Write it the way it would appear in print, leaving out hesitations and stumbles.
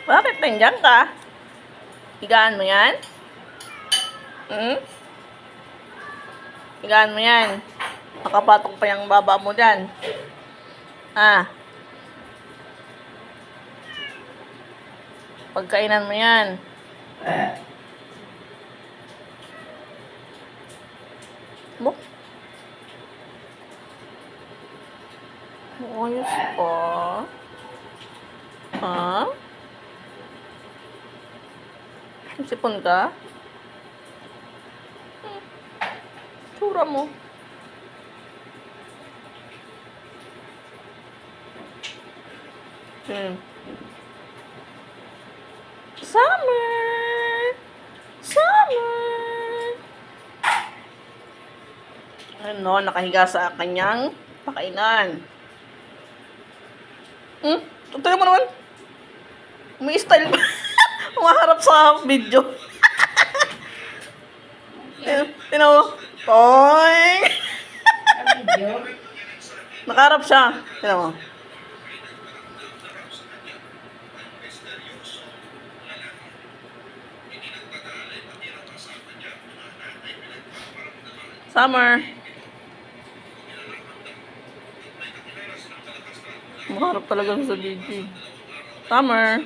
Bakit nandiyan ka? Higaan mo yan? Higaan mo yan. Nakapatok pa yung baba mo dyan. Pagkainan mo yan. Mo? Ayos pa. Sipon ka? Tsura mo. Summer! Summer! Ano, nakahiga sa kanyang pakainan. Tutuloy mo naman. May style pa. Umaharap sa video. Tinan mo. Toing! Nakaharap siya. Tinan mo. Summer. Maharap talaga sa video. Summer.